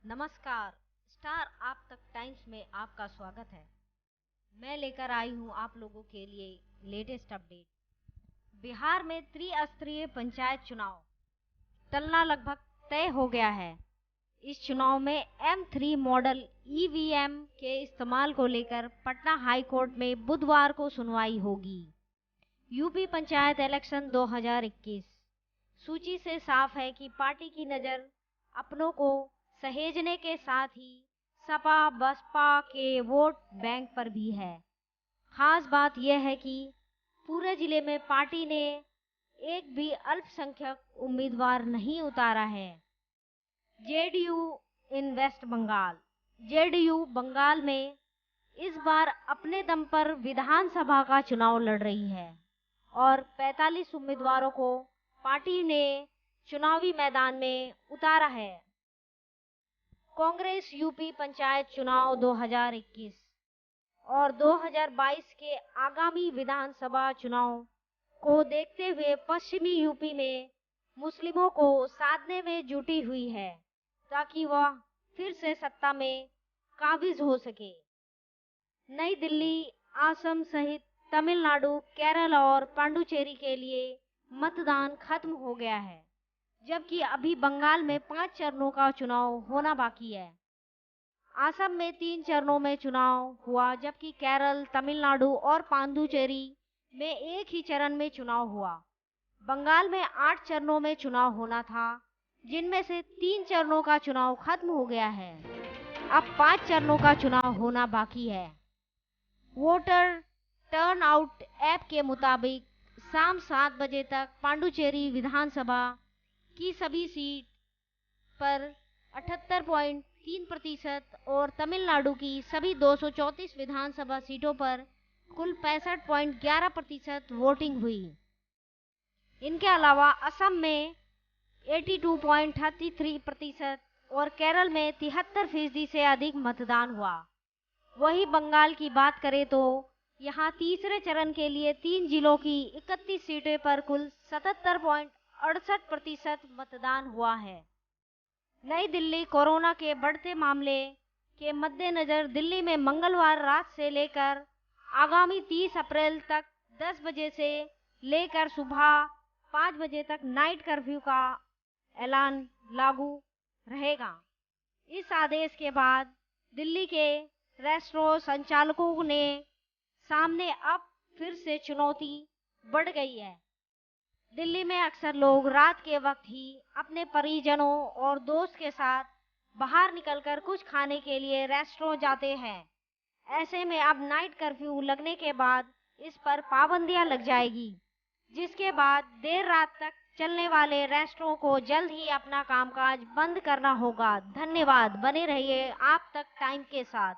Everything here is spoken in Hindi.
नमस्कार, स्टार आप तक टाइम्स में आपका स्वागत है। मैं लेकर आई हूं आप लोगों के लिए लेटेस्ट अपडेट। बिहार में त्रिस्तरीय पंचायत चुनाव टलना लगभग तय हो गया है। इस चुनाव में M3 मॉडल ईवीएम के इस्तेमाल को लेकर पटना हाई कोर्ट में बुधवार को सुनवाई होगी। यूपी पंचायत इलेक्शन 2021 सूची से साफ है कि पार्टी की नज़र अपनों को सहेजने के साथ ही सपा बसपा के वोट बैंक पर भी है। खास बात यह है कि पूरे जिले में पार्टी ने एक भी अल्पसंख्यक उम्मीदवार नहीं उतारा है। जेडीयू इन वेस्ट बंगाल जेडीयू बंगाल में इस बार अपने दम पर विधानसभा का चुनाव लड़ रही है और 45 उम्मीदवारों को पार्टी ने चुनावी मैदान में उतारा है। कांग्रेस यूपी पंचायत चुनाव 2021 और 2022 के आगामी विधानसभा चुनाव को देखते हुए पश्चिमी यूपी में मुस्लिमों को साधने में जुटी हुई है ताकि वह फिर से सत्ता में काबिज हो सके। नई दिल्ली, असम सहित तमिलनाडु, केरल और पांडुचेरी के लिए मतदान खत्म हो गया है, जबकि अभी बंगाल में 5 चरणों का चुनाव होना बाकी है। असम में 3 चरणों में चुनाव हुआ, जबकि केरल, तमिलनाडु और पांडुचेरी में एक ही चरण में चुनाव हुआ। बंगाल में 8 चरणों में चुनाव होना था, जिनमें से 3 चरणों का चुनाव खत्म हो गया है। अब 5 चरणों का चुनाव होना बाकी है। वोटर टर्नआउट ऐप के मुताबिक शाम 7 बजे तक पांडुचेरी विधानसभा की सभी सीट पर 78.3% और तमिलनाडु की सभी 234 विधानसभा सीटों पर कुल 65.11% वोटिंग हुई। इनके अलावा असम में 82.33% और केरल में 73% से अधिक मतदान हुआ। वही बंगाल की बात करें तो यहाँ तीसरे चरण के लिए 3 जिलों की 31 सीटें पर कुल 77.68% मतदान हुआ है। नई दिल्ली कोरोना के बढ़ते मामले के मद्देनजर दिल्ली में मंगलवार रात से लेकर आगामी 30 अप्रैल तक 10 बजे से लेकर सुबह 5 बजे तक नाइट कर्फ्यू का ऐलान लागू रहेगा। इस आदेश के बाद दिल्ली के रेस्टोरेंट संचालकों ने सामने अब फिर से चुनौती बढ़ गई है। दिल्ली में अक्सर लोग रात के वक्त ही अपने परिजनों और दोस्त के साथ बाहर निकलकर कुछ खाने के लिए रेस्टोरेंट जाते हैं। ऐसे में अब नाइट कर्फ्यू लगने के बाद इस पर पाबंदियां लग जाएगी, जिसके बाद देर रात तक चलने वाले रेस्टोरेंट को जल्द ही अपना कामकाज बंद करना होगा। धन्यवाद, बने रहिए आप तक टाइम के साथ।